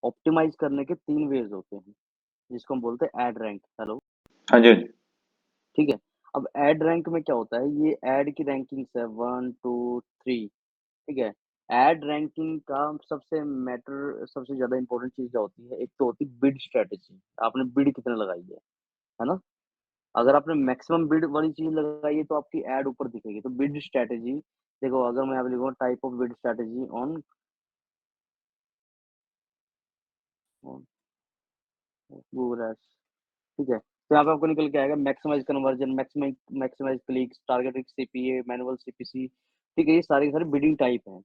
Optimise करने के 3 ways होते हैं, जिसको हम बोलते हैं ऐड रैंक। हेलो, हाँ जी, हाँ जी। ठीक है? अब ऐड रैंक में क्या होता है, ये ऐड की रैंकिंग्स है 1, 2, 3, ठीक है? ऐड रैंकिंग का सबसे ज़्यादा इम्पोर्टेंट चीज़ क्या होती है, एक तो होती है बिड स्ट्रैटेजी, आपने बिड कितने लगाई है ना? अगर आपने मैक्सिमम बिड वाली चीज़ लगाई है, तो आपकी ऐड ऊपर दिखेगी, तो बिड स्ट्रैटेजी देखो, अगर मैं यहाँ पे लिखूँगा type of bid strategy on on Google Ads, ठीक है? तो यहाँ पे आपको निकल के आएगा maximise conversion, maximise clicks, targeted CPA, manual CPC, ठीक है? ये सारे के सारे बिडिंग टाइप हैं,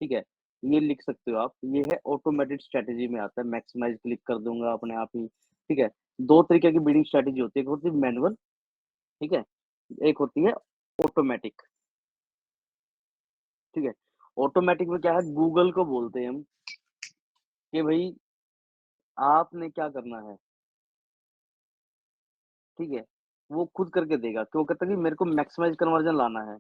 ठीक है? ये लिख सकते हो आप, ये है ऑटोमेटेड स्ट्रैटेजी में आता है, मैक्सिमाइज़ क्लिक कर दूँगा अपने आप ही, ठीक है? 2 तरीके की बिडिंग स्ट्रैटेजी होती है, एक होती है मैनुअल, ठीक है? एक होती है ऑटोमैटिक, ठीक है? ऑटोमैटिक में क्या है, गूगल को बोलते हैं हम कि भई आपने क्या करना है, ठीक है? वो खुद करके देगा, तो वो कहता है कि मेरे को मैक्सिमाइज़ कन्वर्जन लाना है,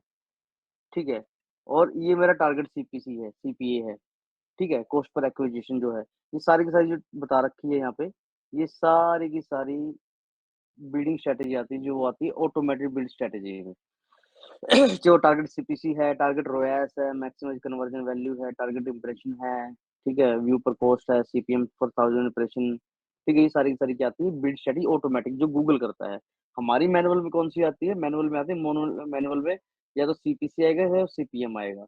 ठीक है? और ये मेरा टारगेट सीपीसी है सीपीए है, ठीक है? कॉस्ट पर एक्विजिशन जो है, ये सारी की सारी जो बता रखी है यहाँ पे, ये सारी की सारी बिल्डिंग स्ट्रैटेजी आती है, जो वो आती है ऑटोमेटेड बिल्ड स्ट्रैटेजी में। जो टारगेट सीपीसी है, टारगेट रोयास है, मैक्सिमाइज़ कन्वर्जन वैल्यू है, टारगेट इंप्रेशन है, ठीक है? व्यू पर कॉस्ट है, सीपीएम पर 1000 इंप्रेशन, ठीक है? ये सारी की सारी क्या आती है, बिल्ड स्ट्रैटेजी ऑटोमैटिक जो गूगल करता है। हमारी मैनुअल में कौन-सी आती है? मैनुअल में आती है मैनुअल में या तो सीपीसी आएगा या सीपीएम आएगा,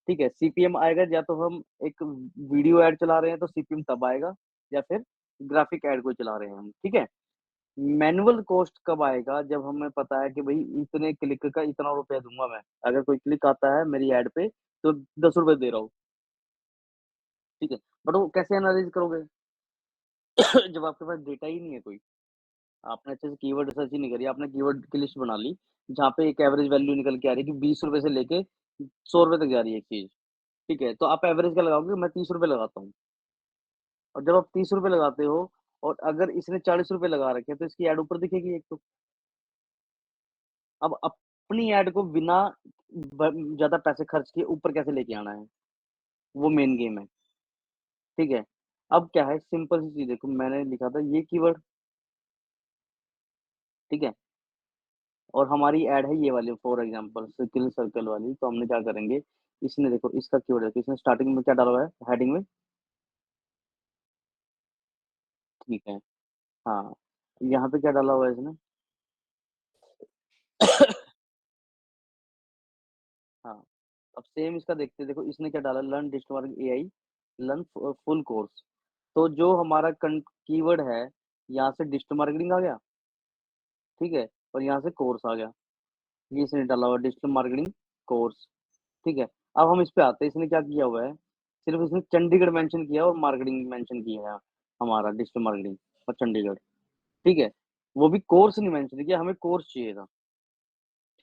ठीक है? सीपीएम आएगा या तो हम एक वीडियो ऐड चला रहे हैं तो सीपीएम तब आएगा या फिर ग्राफिक ऐड कोई चला रहे हैं हम, ठीक है? मैनुअल कॉस्ट कब आएगा जब हमें पता है कि भई इतने क्लिक का इतना रुपया दूँगा मैं। अगर कोई क्लिक आता है मेरी ऐड पे तो ₹10 दे रहा हूँ, ठीक है? बट वो कैसे एनालाइज़ करोगे? जब आपके पास डेटा ही नहीं है कोई। आपने अच्छे से कीवर्ड रिसर्च ही नहीं करी, आपने कीवर्ड की लिस्ट बना ली, जहाँ पे एक एवरेज वैल्यू निकल के आ रही है कि ₹20 से लेके ₹100 तक जा रही है एक चीज़, ठीक है? तो आप एवरेज क्या लगाओगे? मैं ₹30 लगाता हूँ और जब आप ₹30 लगाते हो और अगर इसने ₹40 लगा रखे हैं तो इसकी ऐड ऊपर दिखेगी एक तो। अब अपनी ऐड को बिना ज़्यादा पैसे खर्च किए ऊपर कैसे लेके आना है, वो मेन गेम है, ठीक है? अब क्या है सिंपल सी चीज़ देखो मैंने लिखा था ये कीवर्ड, ठीक है? और हमारी ऐड है ये वाली फॉर एग्ज़ाम्पल सर्किल सर्कल वाली, तो हमने क्या करेंगे, इसने देखो इसका कीवर्ड है, तो इसने स्टार्टिंग में क्या डाला हुआ है हेडिंग में, ठीक है, हाँ। यहाँ पे क्या डाला हुआ है इसने? हाँ, अब सेम इसका देखते हैं, देखो इसने क्या डाला learn digital marketing AI learn full course. तो जो हमारा कीवर्ड है, यहाँ से डिजिटल मार्केटिंग आ गया, ठीक है? और यहाँ से कोर्स आ गया। ये इसने डाला हुआ है डिजिटल मार्केटिंग कोर्स, ठीक है? अब हम इस पे आते हैं, इसने क्या किया हुआ है, सिर्फ़ इसने चंडीगढ़ मेंशन किया और मार्केटिंग मेंशन किया है, हमारा डिजिटल मार्केटिंग और चंडीगढ़, ठीक है? वो भी कोर्स नहीं मेंशन किया, हमें कोर्स चाहिए था,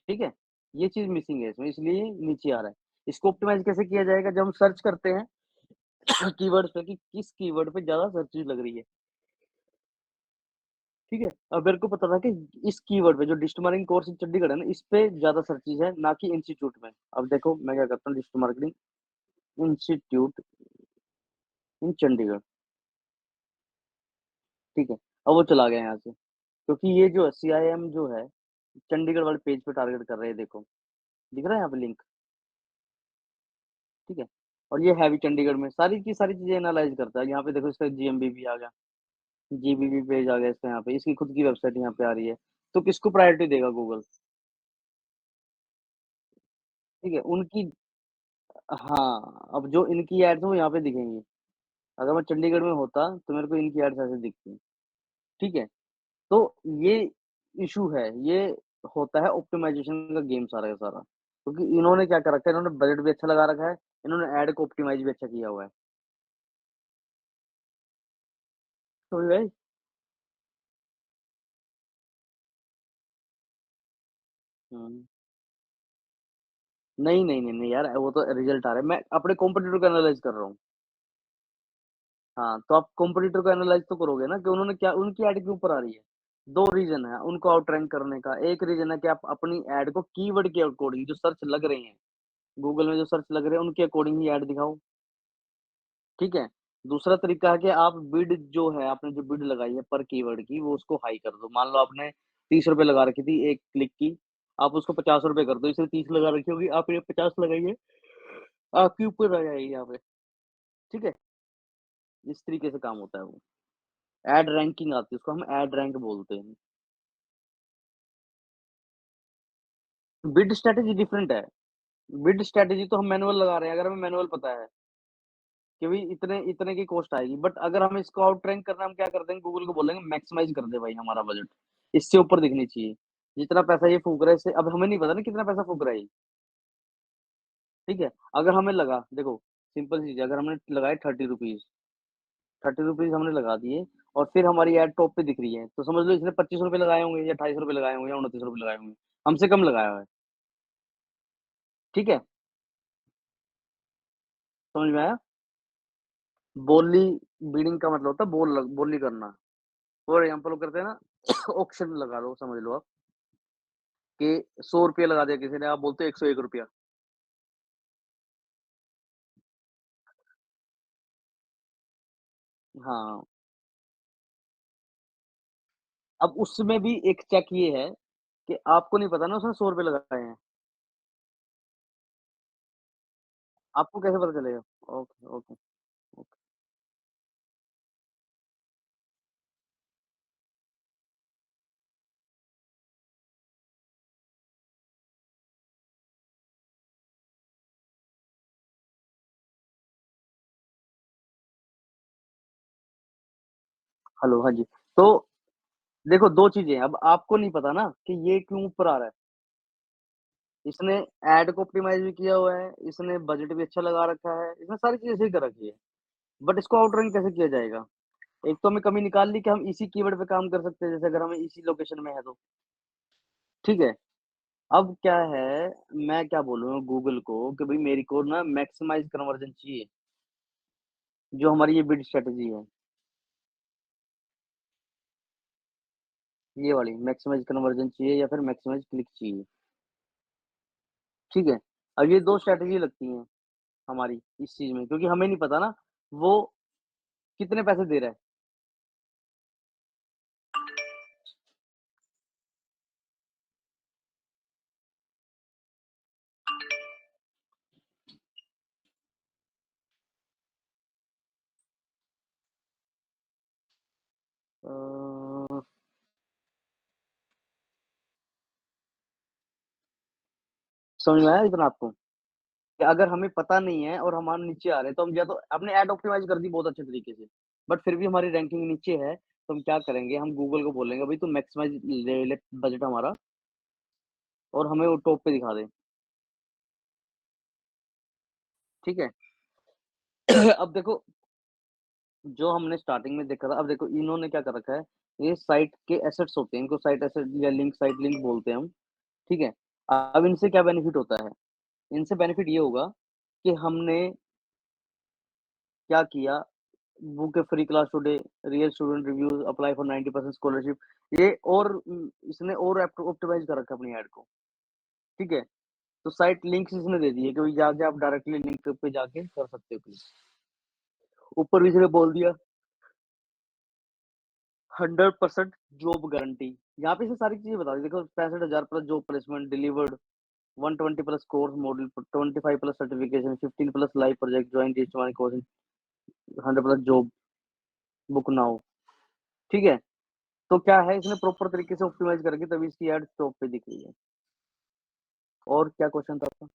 ठीक है? ये चीज़ मिसिंग है इसमें, इसलिए नीचे आ रहा है। इसको ऑप्टिमाइज़ कैसे किया जाएगा? जब हम सर्च करते हैं कीवर्ड्स पे कि किस कीवर्ड पे ज़्यादा सर्चेज़ लग रही है, ठीक है? अब मेरे को पता था कि इस कीवर्ड पे जो digital marketing course in Chandigarh है ना, इस पे ज़्यादा सर्चेज़ है, ना कि इंस्टीट्यूट में। अब देखो मैं क्या करता हूँ डिजिटल मार्केटिंग इंस्टीट्यूट इन चंडीगढ़, ठीक है? अब वो चला गया यहाँ से, क्योंकि ये जो है सीआईएम जो है, चंडीगढ़ वाले पेज पे टारगेट कर रहे हैं देखो, दिख रहा है यहाँ पे लिंक, ठीक है? और ये है भी चंडीगढ़ में, सारी की सारी चीज़ें एनालाइज़ करता है। यहाँ पे देखो इसका जीएमबी भी आ गया, जीबीबी पेज आ गया इसका यहाँ पे, इसकी खुद की वेबसाइट यहाँ पे आ रही है। तो किसको प्रायोरिटी देगा गूगल, ठीक है? उनकी हाँ, अब जो इनकी एड्स हैं वो यहाँ पे दिखेंगी। अगर मैं चंडीगढ़ में होता तो मेरे को इनकी एड्स ऐसे दिखती, ठीक है? तो ये इश्यू है, ये होता है ऑप्टिमाइज़ेशन का गेम सारा का सारा। क्योंकि इन्होंने क्या कर रखा है, इन्होंने बजट भी अच्छा लगा रखा है, इन्होंने ऐड को ऑप्टिमाइज़ भी अच्छा किया हुआ है। समझ में आई? हुँ। नहीं, नहीं, नहीं, नहीं यार वो तो रिज़ल्ट आ रहा है। मैं अपने कॉम्पिटिटर को एनालाइज़ कर रहा हूँ। हाँ, तो आप कॉम्पिटिटर को एनालाइज़ तो करोगे ना कि उन्होंने क्या उनकी ऐड क्यों ऊपर आ रही है। 2 रीज़न है उनको आउट रैंक करने का। एक रीज़न है कि आप अपनी ऐड को कीवर्ड के अकॉर्डिंग जो सर्च लग रहे हैं, गूगल में जो सर्च लग रहे हैं उनके अकॉर्डिंग ही ऐड दिखाओ, ठीक है? दूसरा तरीका है कि आप बिड जो है, आपने जो बिड लगाई है पर कीवर्ड की, वो उसको हाई कर दो। मान लो आपने ₹30 लगा रखी थी 1 क्लिक की, आप उसको ₹50 कर दो। इसने 30 लगा रखी होगी, आप ये 50 लगाइए, आपके ऊपर आ जाएगी यहाँ पे, ठीक है? इस तरीके से काम होता है वो। ऐड रैंकिंग आती है, उसको हम ऐड रैंक बोलते हैं। बिड स्ट्रैटेजी डिफरेंट है। बिड स्ट्रैटेजी तो हम मैनुअल लगा रहे हैं, अगर हमें मैनुअल पता है कि भई इतने इतने की कॉस्ट आएगी, बट अगर हमें इसको आउट रैंक करना है, हम क्या कर देंगे, गूगल को बोलेंगे मैक्सिमाइज़ कर दे भाई हमारा बजट, इससे ऊपर दिखनी चाहिए। जितना पैसा ये फूँक रहा है इससे, अब हमें नहीं पता ना कितना पैसा फूँक रहा है ये, ठीक है? अगर हमें लगा, देखो सिंपल चीज़ है, अगर हमने लगाए ₹30, ₹30 हमने लगा दिए और फिर हमारी ऐड टॉप पे दिख रही है, तो समझ लो इसने ₹25 लगाए होंगे या ₹28 लगाए होंगे या ₹29 लगाए होंगे, हमसे कम लगाया हुआ है, ठीक है? समझ में आया? बोली बिडिंग का मतलब होता है बोली करना। फॉर एग्ज़ाम्पल वो करते हैं ना ऑक्शन लगा लो, समझ लो आप कि ₹100 लगा दिया किसी ने, आप बोलते हो ₹101। हाँ, अब उसमें भी एक चेक ये है कि आपको नहीं पता ना उसने ₹100 लगाए हैं, आपको कैसे पता चलेगा? Okay, okay, okay. हेलो, हाँ जी। तो देखो 2 चीज़ें हैं, अब आपको नहीं पता ना कि ये क्यों ऊपर आ रहा है। इसने ऐड को ऑप्टिमाइज़ भी किया हुआ है, इसने बजट भी अच्छा लगा रखा है, इसने सारी चीज़ें सही कर रखी है। बट इसको आउट रैंक कैसे किया जाएगा? एक तो हमें कमी निकाल ली कि हम इसी कीवर्ड पे काम कर सकते हैं, जैसे अगर हमें इसी लोकेशन में है तो, ठीक है? अब क्या है, मैं क्या बोलूँ गूगल को कि भई मेरे को ना मैक्सिमाइज़ कन्वर्जन चाहिए, जो हमारी ये बिड स्ट्रैटेजी है, ये वाली मैक्सिमाइज़ कन्वर्जन चाहिए या फिर मैक्सिमाइज़ क्लिक चाहिए, ठीक है? अब ये 2 स्ट्रैटेजी लगती हैं हमारी इस चीज़ में, क्योंकि हमें नहीं पता ना वो कितने पैसे दे रहा है। अ, समझ में आया इतना आपको? कि अगर हमें पता नहीं है और हमारे नीचे आ रहे हैं, तो हम या तो आपने ऐड ऑप्टिमाइज़ कर दी बहुत अच्छे तरीके से, बट फिर भी हमारी रैंकिंग नीचे है, तो हम क्या करेंगे, हम गूगल को बोलेंगे भई तू मैक्सिमाइज़ ले ले बजट हमारा और हमें वो टॉप पे दिखा दे, ठीक है? अब देखो, जो हमने स्टार्टिंग में देखा था, अब देखो इन्होंने क्या कर रखा है, ये साइट के एसेट्स होते हैं, इनको साइट एसेट या लिंक साइट लिंक बोलते हैं हम, ठीक है? अब इनसे क्या बेनिफिट होता है? इनसे बेनिफिट ये होगा कि हमने क्या किया, book A free class today, real student reviews, apply for 90% scholarship, ये और इसने और ऑप्टिमाइज कर रखा है अपनी ऐड को, ठीक है? तो साइट लिंक्स इसने दे दिए कि भाई जाके आप डायरेक्टली लिंक पे जाके कर सकते हो क्लिक। ऊपर भी इसने बोल दिया 100% जॉब गारंटी। यहाँ पे से सारी चीजें बता दी, देखो 65,000 plus job placement delivered, 120 plus course module, 25 plus certification, 15 plus live project, join this my course, 100 plus job, book now, ठीक है? तो क्या है, इसने प्रॉपर तरीके से ऑप्टिमाइज़ करके तभी इसकी एड टॉप पे दिख रही है। और क्या क्वेश्चन था आपका?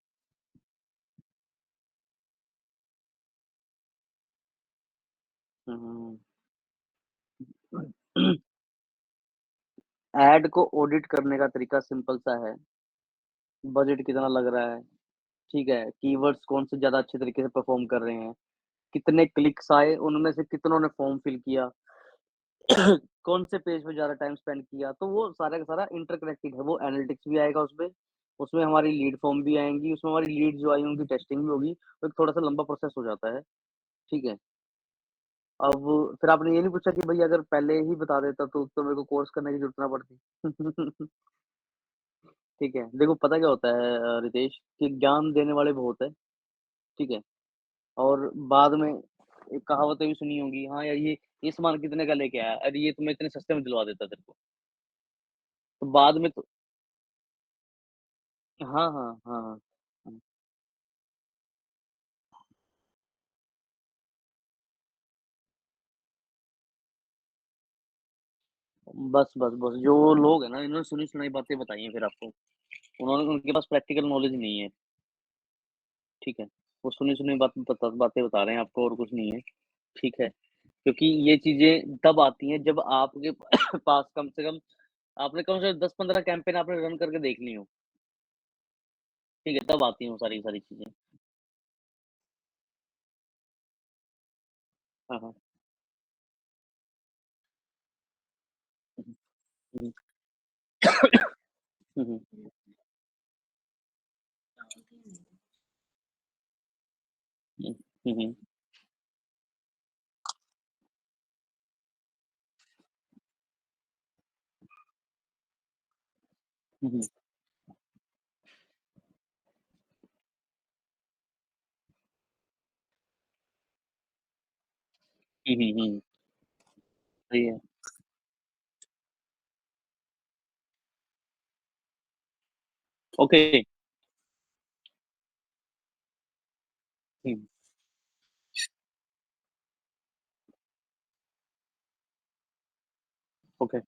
हुँ, हुँ। एड को ऑडिट करने का तरीका सिंपल सा है, बजट कितना लग रहा है, ठीक है? कीवर्ड्स कौन से ज़्यादा अच्छे तरीके से परफ़ॉर्म कर रहे हैं, कितने क्लिक्स आए, उनमें से कितनों ने फॉर्म फिल किया, कौन से पेज पे ज़्यादा टाइम स्पेंड किया, तो वो सारा का सारा इंटरकनेक्टेड है, वो एनालिटिक्स भी आएगा उसमें, उसमें हमारी लीड फॉर्म भी आएँगी, उसमें हमारी लीड जो आई उनकी टेस्टिंग भी होगी, तो एक थोड़ा-सा लंबा प्रोसेस हो जाता है, ठीक है? अब फिर आपने ये नहीं पूछा कि भई अगर पहले ही बता देता तो मेरे को कोर्स करने की ज़रूरत ना पड़ती। ठीक है, देखो पता क्या होता है रितेश कि ज्ञान देने वाले बहुत हैं, ठीक है? और बाद में एक कहावतें भी सुनी होंगी, हाँ यार ये सामान कितने का लेके आया? अरे ये तो मैं इतने सस्ते में दिलवा देता तेरे को। तो बाद में तो हाँ, हाँ, हाँ, हाँ। हुँ, बस जो लोग हैं ना इन्होंने सुनी-सुनाई बातें बताई हैं फिर आपको। उन्होंने उनके पास प्रैक्टिकल नॉलेज नहीं है, ठीक है? वो सुनी-सुनी बातें बता रहे हैं आपको और कुछ नहीं है, ठीक है? क्योंकि ये चीज़ें तब आती हैं जब आपके पास कम से कम आपने कम से कम 10-15 कैंपेन आपने रन करके देख ली हो, ठीक है? तब आती हैं वो सारी की सारी चीज़ें। हाँ, हाँ। हुँ, हुँ, हुँ, हुँ, हुँ, हुँ, हुँ, हुँ, हुँ, हुँ, हुँ, हुँ, सही है। ओके, हुँ, ओके,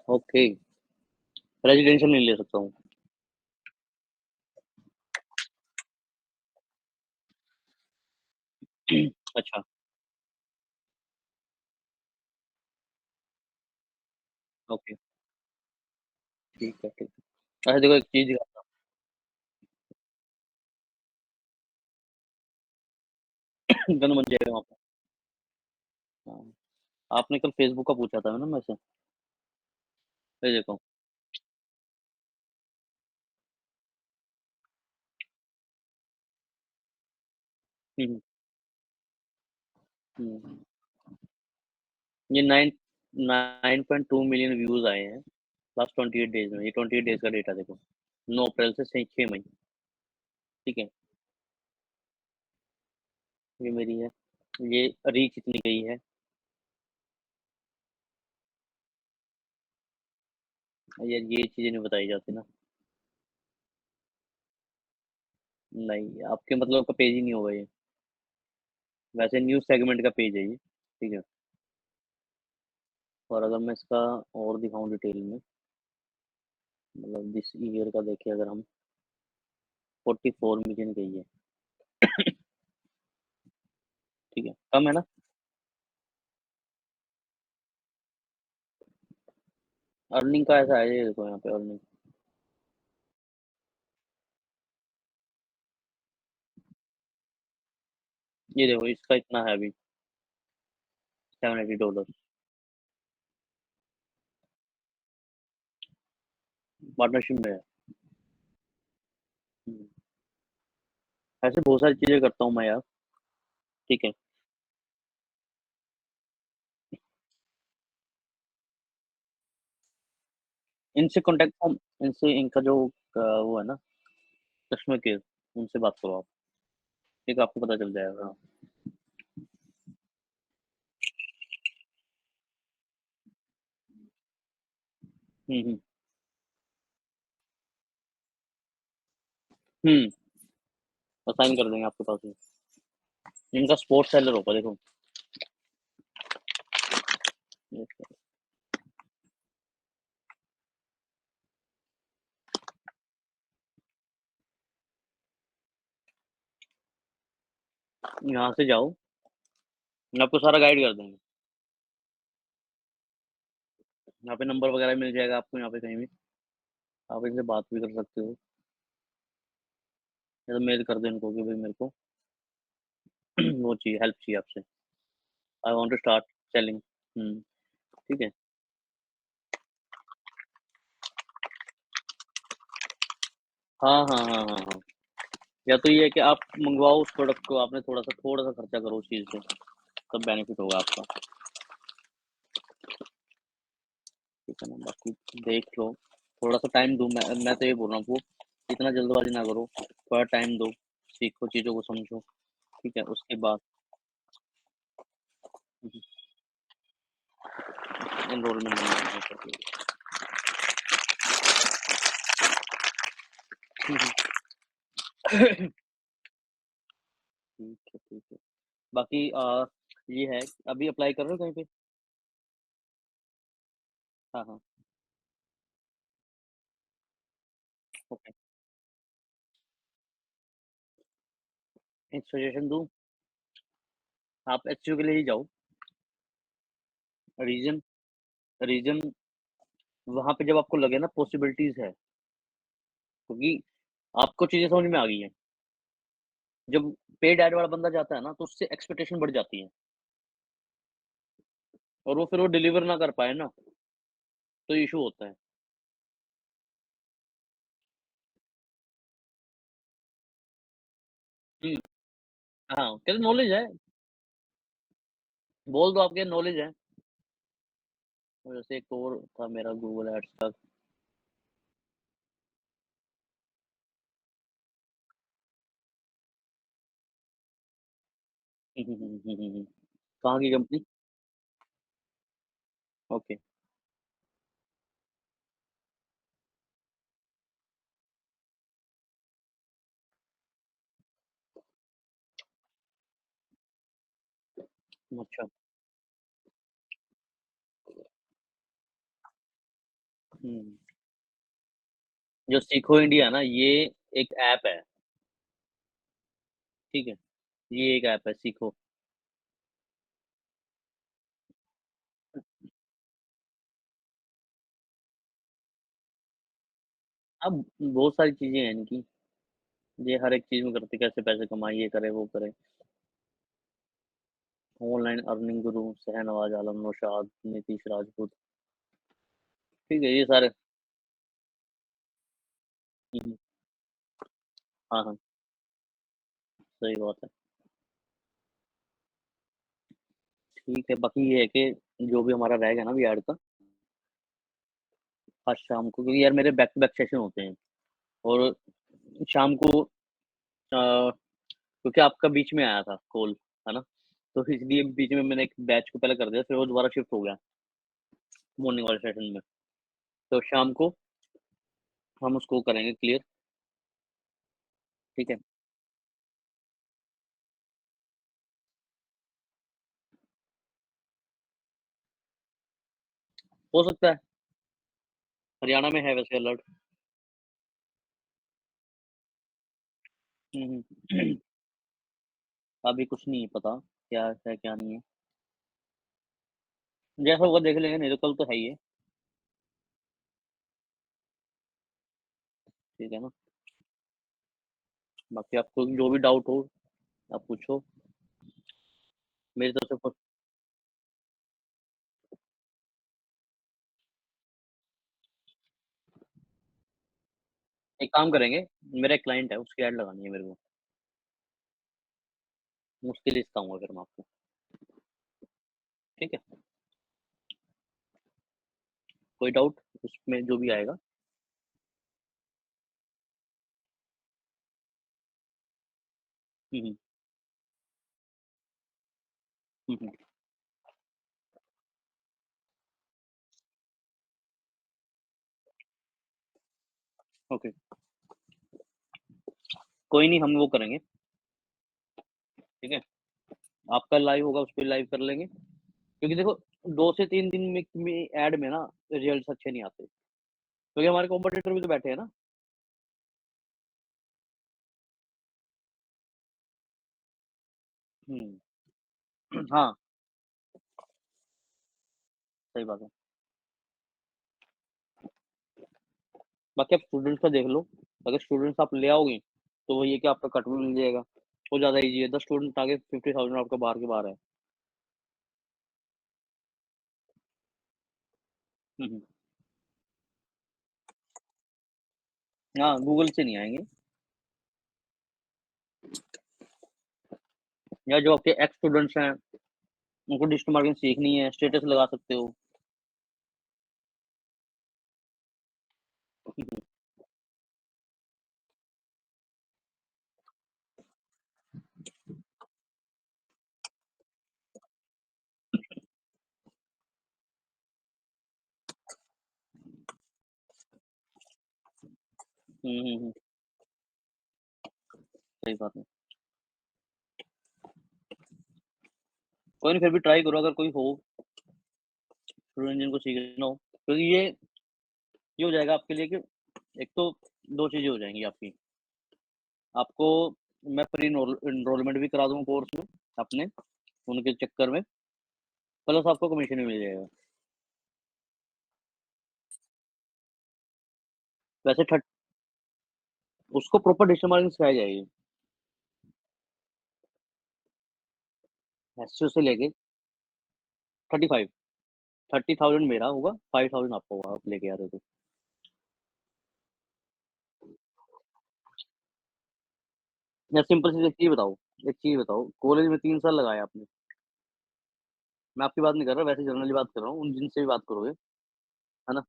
ओके, रेज़िडेंशियल नहीं ले सकता हूँ। अच्छा, ओके, ठीक है, ठीक है। अच्छा देखो एक चीज़ गन बन जाएगा वहाँ पे। हाँ, आपने कल फ़ेसबुक का पूछा था ना मेरे से? ये देखो। हुँ, हुँ, हुँ। ये 9.2 मिलियन व्यूज़ आए हैं लास्ट 28 डेज़ में। ये 28 डेज़ का डेटा देखो। 9 अप्रैल से 6 मई, ठीक है? ये मेरी है। ये रीच इतनी गई है। यार ये चीज़ें नहीं बताई जाती ना। नहीं, आपके मतलब का पेज ही नहीं होगा ये। वैसे न्यूज़ सेगमेंट का पेज है ये, ठीक है? और अगर मैं इसका और दिखाऊँ डिटेल में, मतलब दिस ईयर का देखें अगर हम 44 मिलियन गई है, ठीक है? कम है ना? अर्निंग का ऐसा है, ये देखो यहाँ पे अर्निंग। ये देखो इसका इतना है अभी $780 पार्टनरशिप में है। हुँ, ऐसे बहुत सारी चीज़ें करता हूँ मैं यार, ठीक है? इनसे कॉन्टैक्ट फ़ॉर्म इनसे इनका जो वो है ना कस्टमर केयर, उनसे बात करो आप, ठीक है? आपको पता चल जाएगा। हुँ, हुँ, हुँ, असाइन कर देंगे आपके पास ही। इनका स्पोर्ट्स सेलर होगा देखो, यहाँ से जाओ, आपको सारा गाइड कर देंगे। यहाँ पे नंबर वगैरह मिल जाएगा आपको यहाँ पे कहीं भी, आप इनसे बात भी कर सकते हो, या तो मेल कर दो इनको कि भाई मेरे को वो चाहिए, हेल्प चाहिए आपसे। I want to start selling. हुँ, ठीक है? हाँ, हाँ, हाँ, हाँ, हाँ। या तो ये है कि आप मँगवाओ उस प्रोडक्ट को, आपने थोड़ा-सा खर्चा करो उस चीज़ पे, तब बेनिफिट होगा आपका, ठीक है ना? बाकी देख लो, थोड़ा-सा टाइम दूँ मैं तो ये बोल रहा हूँ आपको, इतना जल्दबाज़ी ना करो, थोड़ा टाइम दो, सीखो, चीज़ों को समझो, ठीक है? उसके बाद हुँ, हुँ, एनरोलमेंट नंबर हुँ, हुँ। ठीक है, ठीक है। बाकी ये है अभी अप्लाई कर रहे हो कहीं पे? हाँ, हाँ, ओके। एक सजेशन दूँ, आप एचयू के लिए ही जाओ। रीज़न रीज़न वहाँ पे जब आपको लगे ना पॉसिबिलिटीज़ है, क्योंकि आपको चीज़ें समझ में आ गई हैं। जब पेड ऐड वाला बंदा जाता है ना, तो उससे एक्सपेक्टेशन बढ़ जाती है और वो फिर वो डिलीवर ना कर पाए ना, तो इश्यू होता है। हुँ, हाँ, कहते नॉलेज है, बोल दो आपके नॉलेज है। और जैसे एक और था मेरा गूगल एड्स का। हुँ, हुँ, हुँ, हुँ, हुँ, हुँ। कहाँ की कंपनी? ओके, अच्छा। हुँ, जो सीखो इंडिया है ना, ये एक ऐप है, ठीक है? ये एक ऐप है सीखो। अब बहुत सारी चीज़ें हैं इनकी, ये हर एक चीज़ में करते कैसे पैसे कमाए, ये करे, वो करे। ऑनलाइन अर्निंग गुरु, शहनवाज़ आलम, नौशाद, नीतीश राजपूत, ठीक है? ये सारे हुँ, हुँ। हाँ, हाँ, सही बात है। ठीक है, बाकी ये है कि जो भी हमारा रहेगा ना अभी ऐड का, आज शाम को क्योंकि यार मेरे बैक टू बैक सेशन होते हैं और शाम को क्योंकि आपका बीच में आया था कॉल, है ना? तो इसलिए बीच में मैंने एक बैच को पहले कर दिया, फिर वो दोबारा शिफ्ट हो गया मॉर्निंग वाले सेशन में। तो शाम को हम उसको करेंगे क्लियर, ठीक है? हो सकता है, हरियाणा में है वैसे अलर्ट। हुँ, हुँ। अभी कुछ नहीं पता, क्या है, क्या नहीं है। जैसा होगा देख लेंगे, नहीं तो कल तो है ही है, ठीक है ना? बाकी आपको जो भी डाउट हो, आप पूछो। मेरी तरफ से फ एक काम करेंगे, मेरा एक क्लाइंट है, उसकी ऐड लगानी है मेरे को, उसके लिए सिखाऊँगा फिर मैं आपको, ठीक है? कोई डाउट उसमें जो भी आएगा? हुँ, हुँ। हुँ, हुँ। ओके, कोई नहीं हम वो करेंगे, ठीक है? आपका लाइव होगा, उसपे लाइव कर लेंगे। क्योंकि देखो 2 से 3 दिन में ऐड में ना रिजल्ट्स अच्छे नहीं आते, क्योंकि हमारे कॉम्पिटिटर भी तो बैठे हैं ना। हुँ, हाँ, सही बात है। बाकी आप स्टूडेंट्स का देख लो, अगर स्टूडेंट्स आप ले आओगे, तो वही है कि आपका कट भी मिल जाएगा, वो ज़्यादा ईज़ी है, 10 स्टूडेंट आगे 50,000 आपका बाहर के बाहर है। हुँ, हुँ। हाँ, गूगल से नहीं आएँगे या जो आपके एक्स स्टूडेंट्स हैं, उनको डिजिटल मार्केटिंग सीखनी है, स्टेटस लगा सकते हो। हुँ, हुँ, हुँ। सही बात है। कोई नहीं फिर भी ट्राई करो अगर कोई हो, ट्रू इंजन को सीखना हो, क्योंकि ये हो जाएगा आपके लिए कि एक तो 2 चीज़ें हो जाएँगी आपकी। आपको मैं प्री एनरोलमेंट भी करा दूँगा कोर्स में अपने, उनके चक्कर में, प्लस आपको कमीशन भी मिल जाएगा। वैसे थर्ट उसको प्रॉपर डिजिटल मार्केटिंग सिखाई जाएगी। एसईओ से लेके 35 30,000 मेरा होगा, 5,000 आपका होगा, आप लेके आ रहे हो तो। या सिंपल सी एक चीज़ बताओ, कॉलेज में 3 साल लगाए आपने, मैं आपकी बात नहीं कर रहा, वैसे जनरली बात कर रहा हूँ, उन जिनसे भी बात करोगे, है ना?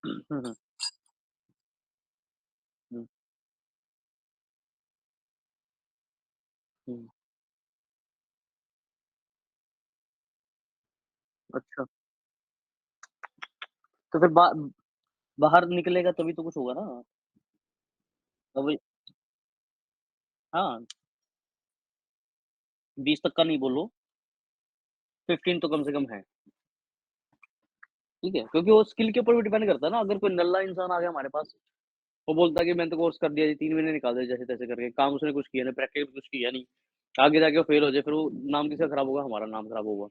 हुँ, हुँ, हुँ, हुँ। अच्छा, तो फिर बाहर निकलेगा तभी तो कुछ होगा ना? तभी हाँ, 20 तक का नहीं बोलो, 15 तो कम से कम है, ठीक है? क्योंकि वो स्किल के ऊपर भी डिपेंड करता है ना, अगर कोई नल्ला इंसान आ गया हमारे पास, वो बोलता है कि मैंने तो कोर्स कर दिया जी, 3 महीने निकाल दिए जैसे-तैसे करके, काम उसने कुछ किया नहीं, प्रैक्टिकल कुछ किया नहीं। आगे जाके वो फेल हो जाए, फिर वो नाम किसका खराब होगा? हमारा नाम खराब होगा।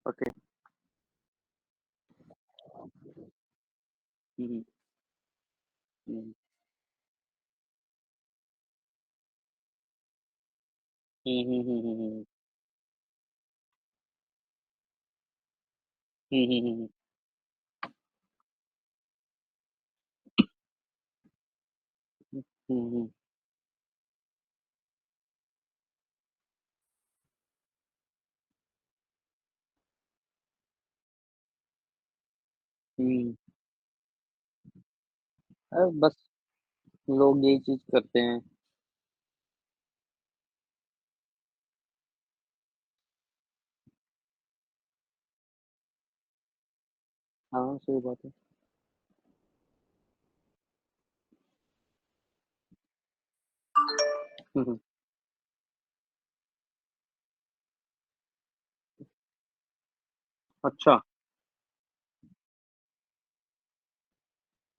ओके। हुँ, हुँ। हुँ। हुँ, हुँ, हुँ, हुँ, हुँ। हुँ, हुँ, हुँ, हुँ। हुँ, हुँ। हुँ। बस लोग यही चीज़ करते हैं। हाँ, सही बात है। हुँ, हुँ। अच्छा,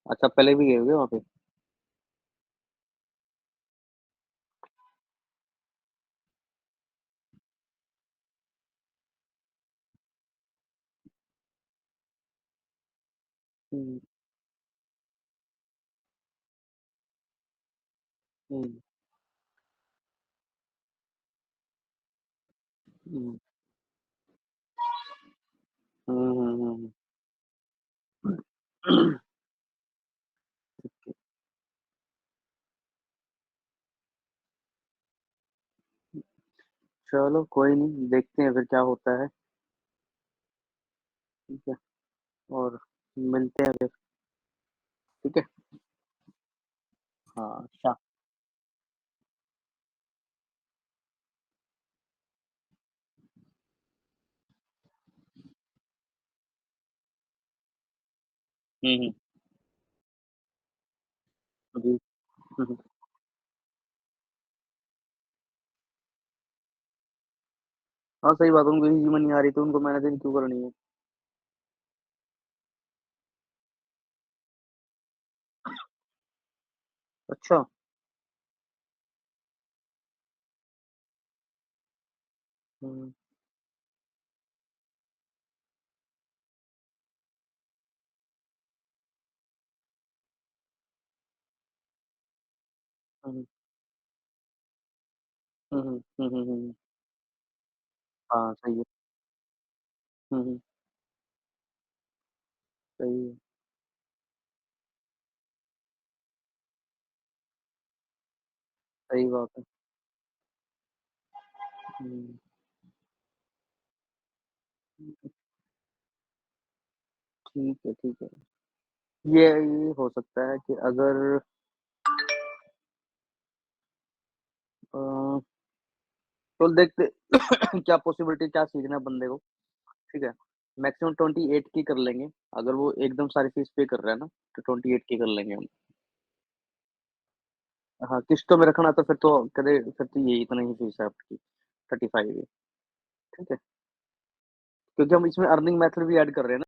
अच्छा पहले भी गए हो क्या वहाँ पे? हुँ, हुँ, हुँ। हुँ, हुँ, हुँ, हुँ। चलो कोई नहीं, देखते हैं फिर क्या होता है, ठीक है? और मिलते हैं फिर, ठीक है? हाँ, हुँ, हुँ। जी। हुँ, हुँ। हाँ, सही बात है, उनको ईज़ी मनी आ रही है तो उनको मेहनत ही क्यों करनी है? अच्छा। हुँ, हुँ, हुँ, हुँ, हुँ, हुँ, हुँ, हुँ। हाँ, सही है। हुँ, हुँ, सही है, सही बात है। हुँ, ठीक है, ठीक है। ये हो सकता है कि अगर अ, तो देखते क्या पॉसिबिलिटी क्या सीखना है बंदे को, ठीक है? मैक्सिमम 28 की कर लेंगे, अगर वो एकदम सारी फीस पे कर रहा है ना, तो 28 की कर लेंगे हम। हाँ, किस्तों में रखना तो फिर तो ये इतना ही फीस है आपकी, 35 ही, ठीक है? क्योंकि हम इसमें अर्निंग मेथड भी ऐड कर रहे हैं ना।